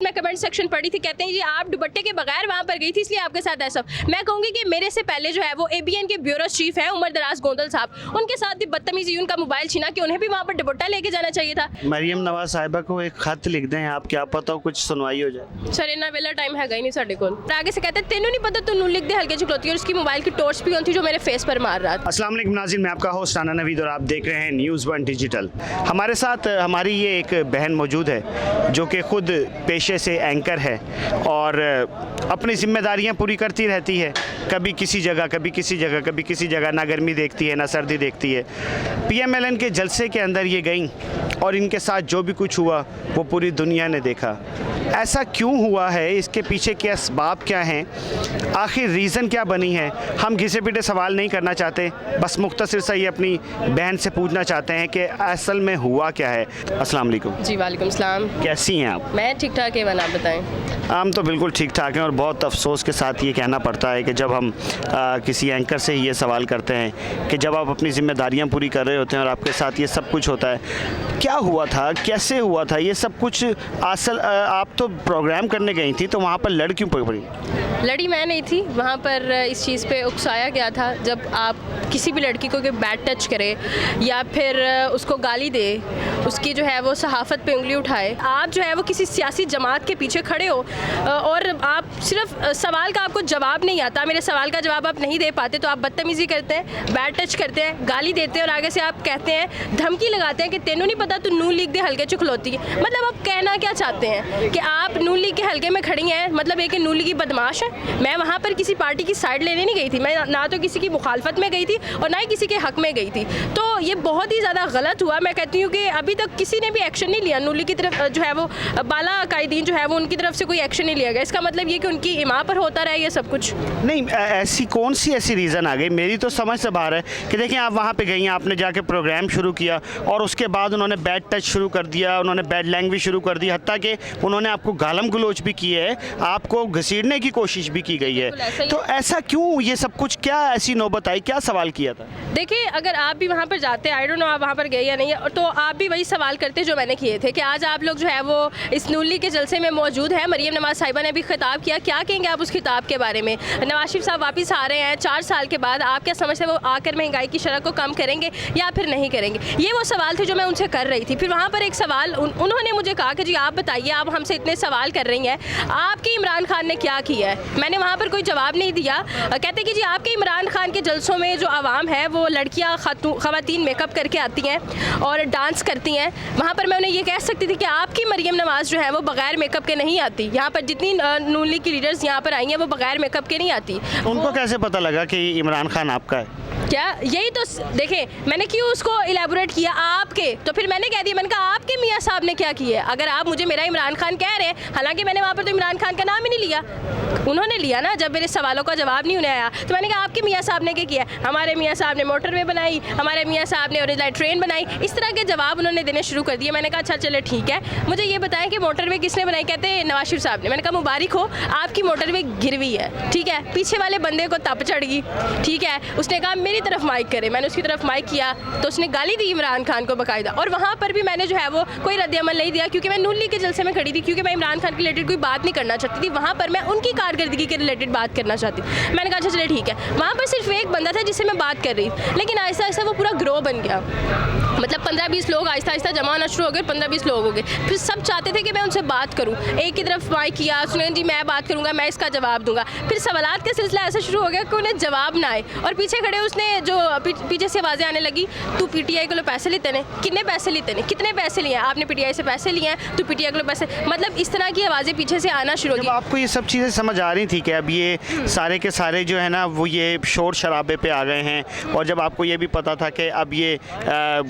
मैं comment section पढ़ी थी, कहते हैं जी आप दुपट्टे के बगैर वहाँ पर गई थी इसलिए आपके साथ ऐसा। मैं कहूँगी कि मेरे से पहले जो है वो ABN के ब्यूरो चीफ हैं उमर दराज गोंदल साहब, उनके साथ भी बदतमीजी, उनका मोबाइल छीना कि उन्हें भी वहाँ पर दुपट्टा लेके जाना चाहिए था। मरियम नवाज साहिबा को एक खत लिख दें आप, क्या पता हो कुछ सुनवाई हो जाए। सर इन्ना वेला टाइम है ही नहीं साढ़े को। आगे से कहते हैं तेनू नहीं पता, तू नू लिख दे हल्के चुकलौती, और उसकी मोबाइल की टॉर्च भी थी जो मेरे फेस पर मार रहा था। अस्सलाम वालेकुम नाज़रीन, मैं आपका होस्ट राना नवीद और आप देख रहे हैं न्यूज़ 1 डिजिटल। हमारे साथ हमारी ये एक बहन मौजूद है जो कि ख़ुद पेशे से एंकर है और अपनी जिम्मेदारियां पूरी करती रहती है, कभी किसी जगह कभी किसी जगह कभी किसी जगह, ना गर्मी देखती है ना सर्दी देखती है। PMLN के जलसे के अंदर ये गई और इनके साथ जो भी कुछ हुआ वो पूरी दुनिया ने देखा। ऐसा क्यों हुआ है, इसके पीछे के असबाब क्या हैं, आखिर रीज़न क्या बनी है, हम घिसे पिटे सवाल नहीं करना चाहते, बस मुख्तसर सा ये अपनी बहन से पूछना चाहते हैं कि असल में हुआ क्या है। अस्सलाम वालेकुम। जी वालेकुम सलाम। कैसी हैं आप? मैं ठीक ठाक है, वन आप बताएं। हम तो बिल्कुल ठीक ठाक हैं और बहुत अफसोस के साथ ये कहना पड़ता है कि जब हम किसी एंकर से ये सवाल करते हैं कि जब आप अपनी जिम्मेदारियां पूरी कर रहे होते हैं और आपके साथ ये सब कुछ होता है, क्या हुआ था, कैसे हुआ था ये सब कुछ। असल आप तो प्रोग्राम करने गई थी तो वहाँ पर लड़ क्यों पड़ी? लड़ी मैं नहीं थी, वहाँ पर इस चीज़ पे उकसाया गया था। जब आप किसी भी लड़की को बैड टच करे या फिर उसको गाली दे, उसकी जो है वो सहाफ़त पे उंगली उठाए, आप जो है वो किसी सियासी जमात के पीछे खड़े हो और आप सिर्फ सवाल का आपको जवाब नहीं आता, मेरे सवाल का जवाब आप नहीं दे पाते तो आप बदतमीज़ी करते हैं, बैड टच करते हैं, गाली देते हैं और आगे से आप कहते हैं, धमकी लगाते हैं कि तेनू नहीं पता, तू नून लीग दे हल्के चुखलौती। मतलब आप कहना क्या चाहते हैं कि आप नून लीग के हल्के में खड़ी हैं, मतलब एक नून लीग की बदमाश है। मैं वहाँ पर किसी पार्टी की साइड लेने नहीं गई थी, मैं ना तो किसी की मुखालफत में गई थी और ना ही किसी के हक में गई थी। तो ये बहुत ही ज़्यादा गलत हुआ। मैं कहती हूँ कि अभी तक किसी ने भी एक्शन नहीं लिया, नून लीग की तरफ जो है वो बाला कायदीन जो है वो उनकी तरफ से कोई एक्शन नहीं लिया गया। इसका मतलब ये कि उनकी इमाम पर होता रहा ये सब कुछ नहीं। ऐसी कौन सी ऐसी रीज़न आ गई, मेरी तो समझ से बाहर है कि देखिए आप वहाँ पे गई, आपने जाके प्रोग्राम शुरू किया और उसके बाद उन्होंने बैड टच शुरू कर दिया, उन्होंने बैड लैंग्वेज शुरू कर दी, हत्ता कि उन्होंने आपको गालम गलोच भी किए है, आपको घसीटने की कोशिश भी की गई है। तो ऐसा क्यों, ये सब कुछ क्या ऐसी नौबत आई, क्या सवाल किया था? देखिए अगर आप भी वहाँ पर जाते, आई डोंट नो आप वहाँ पर गए या नहीं, तो आप भी वही सवाल करते जो मैंने किए थे कि आज आप लोग जो है वो इस नून लीग के जलसे में मौजूद हैं। मरियम नवाज साहिबा ने भी खिताब किया, क्या कहेंगे आप उस खिताब के बारे में? नवाज शरीफ साहब वापस आ रहे हैं 4 साल के बाद, आप क्या समझते हैं वो आकर महंगाई की शरह को कम करेंगे या फिर नहीं करेंगे? ये वो सवाल थे जो मैं उनसे कर रही थी। फिर वहाँ पर एक सवाल उन्होंने मुझे कहा कि जी आप बताइए, आप हमसे इतने सवाल कर रही हैं, आपके इमरान खान ने क्या किया है? मैंने वहाँ पर कोई जवाब नहीं दिया। कहते कि जी आपके इमरान खान के जलसों में जो आवाम है वो लड़कियाँ ख़वातीन मेकअप करके आती हैं और डांस करती हैं। वहाँ पर मैं उन्हें ये कह सकती थी कि आपकी मरियम नवाज़ जो है वो बगैर मेकअप के नहीं आती। यहाँ पर जितनी नून लीग की लीडर्स यहाँ पर आई हैं वो बगैर मेकअप के नहीं आती। उनको कैसे पता लगा कि इमरान खान आपका है? क्या यही तो देखें, मैंने क्यों उसको इलेबोरेट किया आपके, तो फिर मैंने कह दिया, मैंने कहा आपके मियाँ साहब ने क्या किया। अगर आप मुझे मेरा इमरान खान कह रहे हैं, हालांकि मैंने वहाँ पर तो इमरान खान का नाम ही नहीं लिया, उन्होंने लिया ना, जब मेरे सवालों का जवाब नहीं उन्हें आया तो मैंने कहा आपके मियाँ साहब ने क्या किया। हमारे मियाँ साहब ने मोटरवे बनाई, हमारे मियाँ साहब ने ओरिजिनल ट्रेन बनाई, इस तरह के जवाब उन्होंने देने शुरू कर दिए। मैंने कहा अच्छा चले ठीक है, मुझे ये बताएं कि मोटरवे किसने बनाई? कहते हैं नवाज शरीफ साहब ने। मैंने कहा मुबारक हो, आपकी मोटरवे गिरवी है, ठीक है। पीछे वाले बंदे को तप चढ़ गई, ठीक है, उसने कहा मेरी तरफ माइक करे, मैंने उसकी तरफ माइक किया तो उसने गाली दी इमरान खान को बाकायदा। और वहाँ पर भी मैंने जो है वो कोई रद्द-ए-अमल नहीं दिया क्योंकि मैं नून लीग के जलसे में खड़ी थी, क्योंकि मैं इमरान खान के रिलेटेड कोई बात नहीं करना चाहती थी। वहाँ पर मैं उनकी कारकर्दगी के रिलेटेड बात करना चाहती। मैंने कहा अच्छा चले ठीक है। वहाँ पर सिर्फ एक बंदा था जिससे मैं बात कर रही, लेकिन आहिस्ता आहिस्ता वो पूरा ग्रोह बन गया। मतलब 15-20 लोग आहिस्ता आहिस्ता जमा होना शुरू हो गए, 15-20 लोग हो गए। फिर सब चाहते थे कि मैं उनसे बात करूँ, एक की तरफ माइक किया, उसने जी मैं बात करूँगा, मैं इसका जवाब दूंगा। फिर सवालात का सिलसिला ऐसा शुरू हो गया कि उन्हें जवाब ना आए और पीछे खड़े उसने जो पीछे से आवाज़ें आने लगी, तू PTI को पैसे लेते ने, कितने पैसे लेते ने, कितने पैसे लिए, आपने PTI से पैसे लिए हैं, तू PTI को पैसे, मतलब इस तरह की आवाज़ें पीछे से आना शुरू हो गई। आपको ये सब चीज़ें समझ आ रही थी कि अब ये सारे के सारे जो है ना वो ये शोर शराबे पे आ गए हैं, और जब आपको ये भी पता था कि अब ये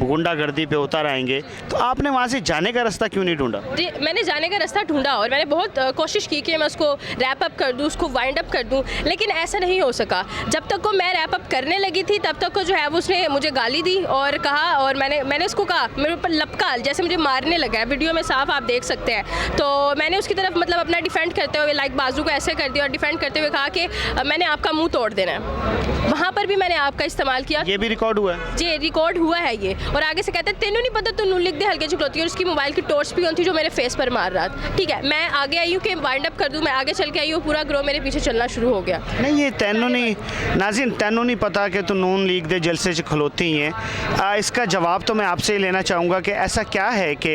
गुंडागर्दी पे उतर आएंगे, तो आपने वहाँ से जाने का रास्ता क्यों नहीं ढूंढा? जी मैंने जाने का रास्ता ढूंढा और मैंने बहुत कोशिश की कि मैं उसको रैप अप कर दूँ, उसको वाइंड अप कर दूँ, लेकिन ऐसा नहीं हो सका। जब तक को मैं रैप अप करने लगी थी तब तक को जो है वो उसने मुझे गाली दी और कहा, और मैंने उसको कहा, मेरे ऊपर लपका जैसे मुझे मारने लगा है, वीडियो में साफ आप देख सकते हैं। तो मैंने उसकी तरफ मतलब अपना डिफेंड करते हुए लाइक बाजू को ऐसे कर दिया और डिफेंड करते हुए कहा कि मैंने आपका मुंह तोड़ देना है। वहाँ पर भी मैंने आपका इस्तेमाल किया। ये भी रिकॉर्ड हुआ है? जी रिकॉर्ड हुआ है ये। और आगे से कहते हैं तेनू नहीं पता, तू नून लिख दे हल्के चुकलौती, और उसकी मोबाइल की टॉर्च भी ऑन थी जो मेरे फेस पर मार रहा था। ठीक है, मैं आगे आई हूँ कि वाइंड अप कर दूँ, मैं आगे चल के आई हूँ, पूरा ग्रो मेरे पीछे चलना शुरू हो गया। नहीं, ये तेनू नहीं नाज़रीन, तेनू नहीं पता कि तू नून लीक दे जलसे से खलोती हैं। इसका जवाब तो मैं आपसे ही लेना चाहूँगा कि ऐसा क्या है कि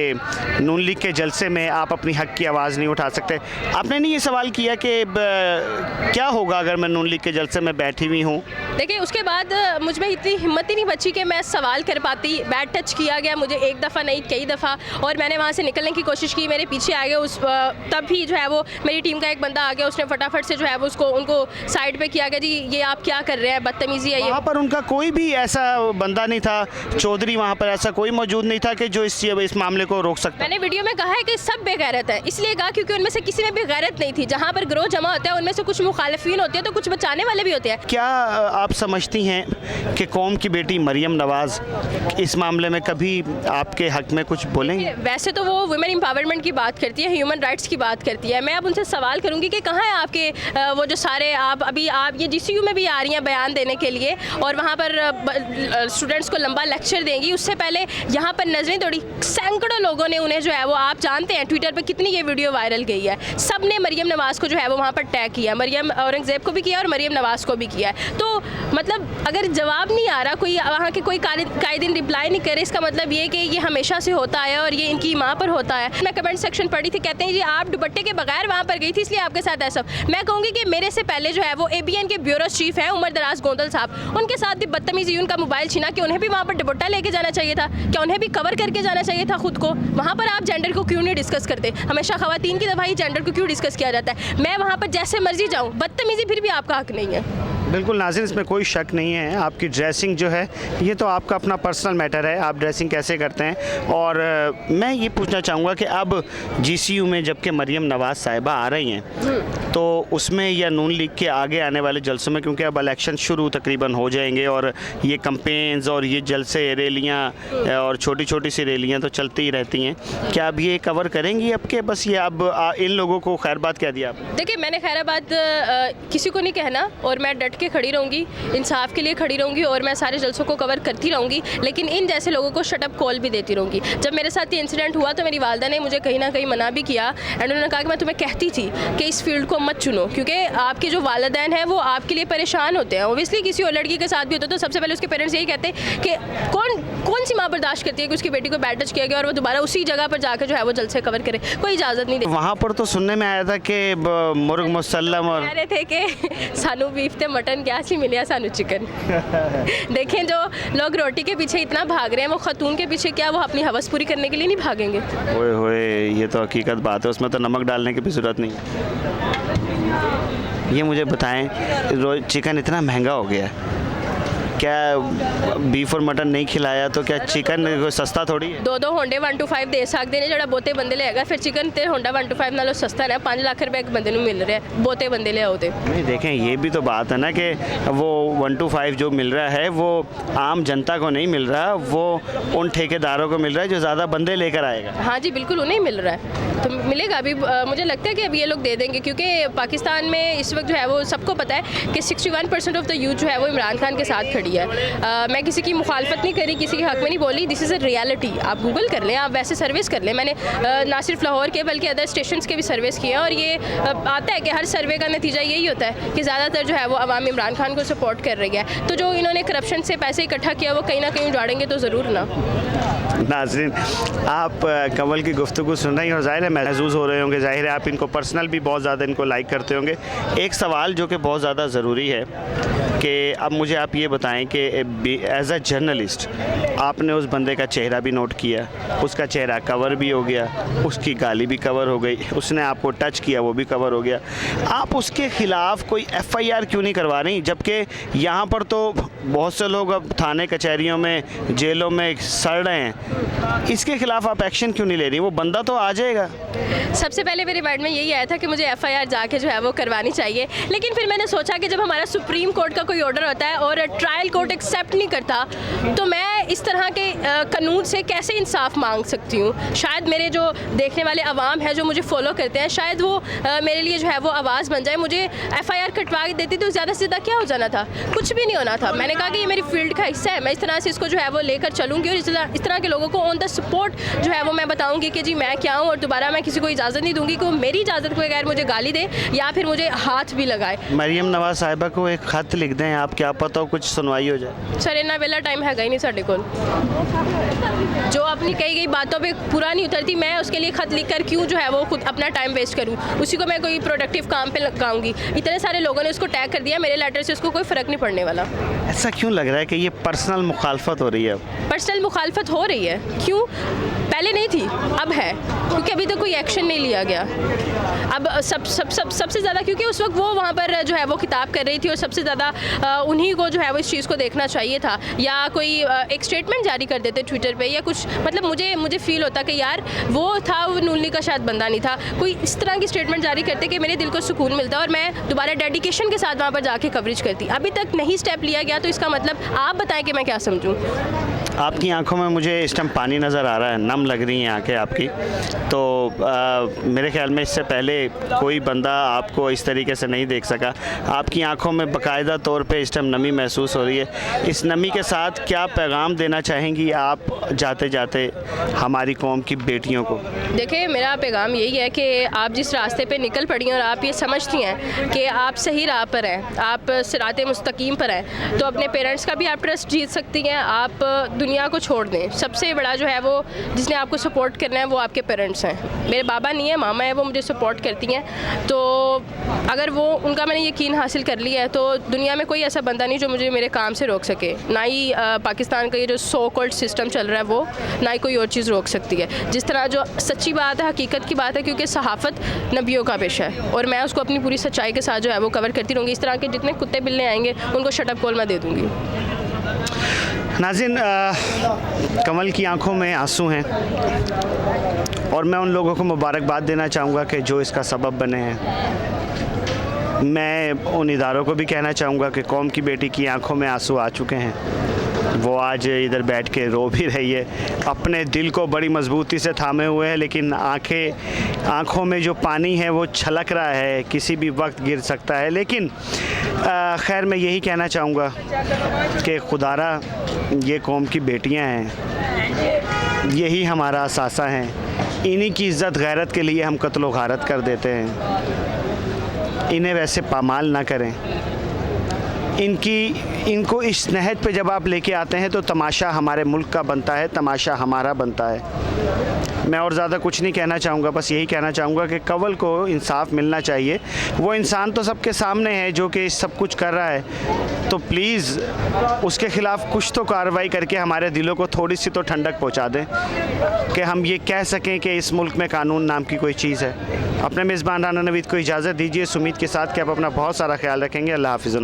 नून लीग के जलसे में आप अपनी हक की आवाज़ नहीं उठा सकते? आपने नहीं ये सवाल किया कि क्या होगा अगर मैं नून लीग के जलसे में बैठी हुई हूँ? देखिए उसके बाद मुझ में इतनी हिम्मत ही नहीं बची कि मैं सवाल कर पाती। बैड टच किया गया मुझे एक दफ़ा नहीं कई दफ़ा, और मैंने वहाँ से निकलने की कोशिश की, मेरे पीछे आ गए उस तब भी जो है वो मेरी टीम का एक बंदा आ गया, उसने फटाफट से जो है वो उनको साइड पे किया गया, जी ये आप क्या कर रहे हैं, बदतमीज़ी है ये। वहाँ पर उनका कोई भी ऐसा बंदा नहीं था, चौधरी वहाँ पर ऐसा कोई मौजूद नहीं था कि जो इस मामले को रोक सकता? मैंने वीडियो में कहा है कि सब बेगैरत है, इसलिए कहा क्योंकि उनमें से किसी में भी गैरत नहीं थी। जहाँ पर ग्रोह जमा होता है उनमें से कुछ मुखालिफिन होते हैं तो कुछ बचाने वाले भी होते हैं। क्या आप समझती हैं कि कौम की बेटी मरियम नवाज़ इस मामले में कभी आपके हक में कुछ बोलेंगे? वैसे तो वो वुमेन एम्पावरमेंट की बात करती है, ह्यूमन राइट्स की बात करती है। मैं अब उनसे सवाल करूंगी कि कहाँ है आपके वो जो सारे आप ये GCU में भी आ रही हैं बयान देने के लिए और वहाँ पर स्टूडेंट्स को लंबा लेक्चर देंगी, उससे पहले यहाँ पर नजरें दौड़ी, सैकड़ों लोगों ने उन्हें जो है वो, आप जानते हैं ट्विटर पर कितनी ये वीडियो वायरल गई है, सब ने मरियम नवाज़ को जो है वो वहाँ पर टैग किया, मरियम औरंगज़ेब को भी किया और मरियम नवाज़ को भी किया है। तो मतलब अगर जवाब नहीं आ रहा, कोई वहाँ के कोई कायदीन रिप्लाई नहीं करे, इसका मतलब ये कि ये हमेशा से होता है और ये इनकी माँ पर होता है। मैं कमेंट सेक्शन पढ़ी थी, कहते हैं जी आप दुपट्टे के बगैर वहाँ पर गई थी इसलिए आपके साथ ऐसा। मैं कहूँगी कि मेरे से पहले जो है वो ABN के ब्यूरो चीफ हैं उमर दराज गोंदल साहब, उनके साथ भी बदतमीजी, उनका मोबाइल छीना, कि उन्हें भी वहाँ पर दुपट्टा लेके जाना चाहिए था, क्या उन्हें भी कवर करके जाना चाहिए था खुद को? वहाँ पर आप जेंडर को क्यों नहीं डिस्कस करते? हमेशा खवातीन की दफा ही जेंडर को क्यों डिस्कस किया जाता है? मैं वहाँ पर जैसे मर्जी जाऊँ, बदतमीजी फिर भी आपका हक नहीं है। बिल्कुल नाज़रीन, इसमें कोई शक नहीं है। आपकी ड्रेसिंग जो है ये तो आपका अपना पर्सनल मैटर है, आप ड्रेसिंग कैसे करते हैं। और मैं ये पूछना चाहूँगा कि अब GCU में जबकि मरियम नवाज़ साहिबा आ रही हैं तो उसमें या नून लीग के आगे आने वाले जलसों में, क्योंकि अब इलेक्शन शुरू तकरीबन हो जाएंगे और ये कैंपेन्स और ये जलसे रैलियाँ और छोटी छोटी सी रैलियाँ तो चलती ही रहती हैं, क्या अब ये कवर करेंगी अब के बस ये अब इन लोगों को खैरबाद कह दिया आपने? देखिए मैंने खैराबाद किसी को नहीं कहना और मैं डट के खड़ी रहूँगी, इंसाफ के लिए खड़ी रहूँगी और मैं सारे जलसों को कवर करती रहूँगी, लेकिन इन जैसे लोगों को शटअप कॉल भी देती रहूँगी। जब मेरे साथ ये इंसिडेंट हुआ तो मेरी वालदा ने मुझे कहीं ना कहीं मना भी किया एंड उन्होंने कहा कि मैं तुम्हें कहती थी कि इस फील्ड को मत चुनो, क्योंकि आपके जो वालिदैन हैं वो आपके लिए परेशान होते हैं। ओबियसली किसी और लड़की के साथ भी होता है तो सबसे पहले उसके पेरेंट्स यही कहते हैं कि कौन सी माँ बर्दाश्त करती है कि उसकी बेटी को बैड टच किया गया और वो दोबारा उसी जगह पर जाकर जो है वो जलसे कवर करे, कोई इजाज़त नहीं देती। वहाँ पर तो सुनने में आया था कि मुर्ग मुसल्लम और कह रहे थे कि सानू बीफ थे मटन क्या सी मिलिया सानू चिकन। देखें जो लोग रोटी के पीछे इतना भाग रहे हैं वो खतून के पीछे क्या वो अपनी हवस पूरी करने के लिए नहीं भागेंगे? ओए होए, ये तो हकीकत बात है, उसमें तो नमक डालने की भी ज़रूरत नहीं है। ये मुझे बताएं, रोज चिकन इतना महंगा हो गया है, क्या बीफ और मटन नहीं खिलाया तो क्या चिकन सस्ता थोड़ी है? दो होंडे 125 दे सकते हैं जो बहुते बंदे लेगा, फिर चिकन ते होंडा 125 नालों सस्ता है, 5 लाख रुपए एक बंदे को मिल रहा है, बहुते बंदे ले आओते। नहीं देखें, ये भी तो बात है ना कि वो 125 जो मिल रहा है वो आम जनता को नहीं मिल रहा, वो उन ठेकेदारों को मिल रहा है जो ज़्यादा बंदे लेकर आएगा। हाँ जी बिल्कुल, उन्हें मिल रहा है तो मिलेगा अभी। मुझे लगता है कि अब ये लोग दे देंगे, क्योंकि पाकिस्तान में इस वक्त जो है वो सबको पता है कि 61% ऑफ द यूथ जो है वो इमरान खान के साथ खड़ी है। मैं किसी की मुखालफत नहीं करी, किसी के हक में नहीं बोली, दिस इज़ अ रियलिटी। आप गूगल कर लें, आप वैसे सर्विस कर लें, मैंने ना सिर्फ लाहौर के बल्कि अदर स्टेशंस के भी सर्विस किए हैं और ये आता है कि हर सर्वे का नतीजा यही होता है कि ज़्यादातर जो है वो अवाम इमरान खान को सपोर्ट कर रही है। तो जो इन्होंने करप्शन से पैसे इकट्ठा किया वो कहीं ना कहीं उजाड़ेंगे तो ज़रूर ना। नाज़रीन, आप कंवल की गुफ्तगू सुन रही हैं और ज़ाहिर है महसूस हो रहे होंगे, ज़ाहिर है आप इनको पर्सनल भी बहुत ज़्यादा इनको लाइक करते होंगे। एक सवाल जो कि बहुत ज़्यादा ज़रूरी है कि अब मुझे आप ये बताएं कि एज अ जर्नलिस्ट आपने उस बंदे का चेहरा भी नोट किया, उसका चेहरा कवर भी हो गया, उसकी गाली भी कवर हो गई, उसने आपको टच किया वो भी कवर हो गया, आप उसके ख़िलाफ़ कोई FIR क्यों नहीं करवा रही? जबकि यहाँ पर तो बहुत से लोग अब थाने कचहरियों में जेलों में सड़ रहे हैं, इसके ख़िलाफ़ आप एक्शन क्यों नहीं ले रही? वो बंदा तो आ जाएगा। सबसे पहले मेरे माइंड में यही आया था कि मुझे FIR जाके जो है वो करवानी चाहिए, लेकिन फिर मैंने सोचा कि जब हमारा सुप्रीम कोर्ट का कोई ऑर्डर होता है और ट्रायल कोर्ट एक्सेप्ट नहीं करता, तो मैं इस तरह के कानून से कैसे इंसाफ मांग सकती हूँ। शायद मेरे जो देखने वाले अवाम हैं जो मुझे फॉलो करते हैं, शायद वो मेरे लिए जो है वो आवाज़ बन जाए। मुझे FIR कटवा के देती तो ज़्यादा से ज़्यादा क्या हो जाना था, कुछ भी नहीं होना था। मैंने कहा कि ये मेरी फील्ड का हिस्सा है, मैं इस तरह से इसको जो है वो लेकर चलूँगी और इस तरह के लोगों को ऑन द स्पॉट जो है वो मैं बताऊँगी कि जी मैं क्या हूँ, और दोबारा मैं किसी को इजाज़त नहीं दूँगी कि वो मेरी इजाज़त के बगैर मुझे गाली दे या फिर मुझे हाथ भी लगाए। मरियम नवाज साहिबा को एक खत लिख दें आप, क्या पता हो कुछ सुनवाई हो जाए। सर इन्ना वेला टाइम है ही नहीं साढ़े को, जो अपनी कही गई बातों पे पूरा नहीं उतरती, मैं उसके लिए खत लिख कर क्यों जो है वो खुद अपना टाइम वेस्ट करूं, उसी को मैं कोई प्रोडक्टिव काम पे लगाऊंगी। इतने सारे लोगों ने उसको टैग कर दिया, मेरे लेटर से उसको कोई फ़र्क नहीं पड़ने वाला। ऐसा क्यों लग रहा है कि ये पर्सनल मुखालफत हो रही है? पर्सनल मुखालफत हो रही है, क्यों? पहले नहीं थी, अब है, क्योंकि अभी तो कोई एक्शन नहीं लिया गया। अब सबसे ज़्यादा क्योंकि उस वक्त वो वहाँ पर जो है वो किताब कर रही थी और सबसे ज़्यादा उन्हीं को जो है वो इस चीज़ को देखना चाहिए था, या कोई एक स्टेटमेंट जारी कर देते ट्विटर पे या कुछ। मतलब मुझे फ़ील होता कि यार वो था, वो नूलनी का शायद बंदा नहीं था, कोई इस तरह की स्टेटमेंट जारी करते कि मेरे दिल को सुकून मिलता और मैं दोबारा डेडिकेशन के साथ वहाँ पर जाके कवरेज करती। अभी तक नहीं स्टेप लिया गया, तो इसका मतलब आप बताएं कि मैं क्या समझूँ। आपकी आंखों में मुझे इस टाइम पानी नज़र आ रहा है, नम लग रही हैं आंखें आपकी, तो मेरे ख्याल में इससे पहले कोई बंदा आपको इस तरीके से नहीं देख सका। आपकी आंखों में बाकायदा तौर पे इस टाइम नमी महसूस हो रही है। इस नमी के साथ क्या पैगाम देना चाहेंगी आप जाते जाते हमारी कौम की बेटियों को? देखिए मेरा पैगाम यही है कि आप जिस रास्ते पे निकल पड़ी हैं और आप ये समझती हैं कि आप सही राह पर हैं, आप सिराते मुस्तकीम पर हैं, तो अपने पेरेंट्स का भी आप ट्रस्ट जीत सकती हैं। आप दुनिया को छोड़ दें, सबसे बड़ा जो है वो जिसने आपको सपोर्ट करना है वो आपके पेरेंट्स हैं। मेरे बाबा नहीं है, मामा है, वो मुझे सपोर्ट करती हैं। तो अगर वो उनका मैंने यकीन हासिल कर लिया है तो दुनिया में कोई ऐसा बंदा नहीं जो मुझे मेरे काम से रोक सके। ना ही पाकिस्तान का ये जो सो कॉल्ड सिस्टम चल रहा है वो, ना ही कोई और चीज़ रोक सकती है। जिस तरह जो सच्ची बात है, हकीकत की बात है, क्योंकि सहाफ़त नबियों का पेशा है और मैं उसको अपनी पूरी सच्चाई के साथ जो है वो कवर करती रहूँगी। इस तरह के जितने कुत्ते बिल्ले आएंगे उनको शटअप कॉल मैं दे दूँगी। नाज़रीन, कमल की आंखों में आंसू हैं और मैं उन लोगों को मुबारकबाद देना चाहूँगा कि जो इसका सबब बने हैं। मैं उन इदारों को भी कहना चाहूँगा कि कौम की बेटी की आंखों में आंसू आ चुके हैं, वो आज इधर बैठ के रो भी रही है, अपने दिल को बड़ी मजबूती से थामे हुए है, लेकिन आँखों में जो पानी है वो छलक रहा है, किसी भी वक्त गिर सकता है। लेकिन खैर मैं यही कहना चाहूँगा कि खुदारा ये कौम की बेटियां हैं, यही हमारा असासा हैं, इन्हीं की इज़्ज़त गैरत के लिए हम कत्ल व गारत कर देते हैं। इन्हें वैसे पामाल ना करें। इनको इस नहज पे जब आप लेके आते हैं तो तमाशा हमारे मुल्क का बनता है, तमाशा हमारा बनता है। मैं और ज़्यादा कुछ नहीं कहना चाहूँगा, बस यही कहना चाहूँगा कि कंवल को इंसाफ मिलना चाहिए। वो इंसान तो सबके सामने है जो कि सब कुछ कर रहा है, तो प्लीज़ उसके ख़िलाफ़ कुछ तो कार्रवाई करके हमारे दिलों को थोड़ी सी तो ठंडक पहुँचा दें कि हम ये कह सकें कि इस मुल्क में कानून नाम की कोई चीज़ है। अपने मेज़बान राना नवीद को इजाज़त दीजिए, इस उम्मीद के साथ कि आप अपना बहुत सारा ख्याल रखेंगे। अल्लाह हाफ़िज़।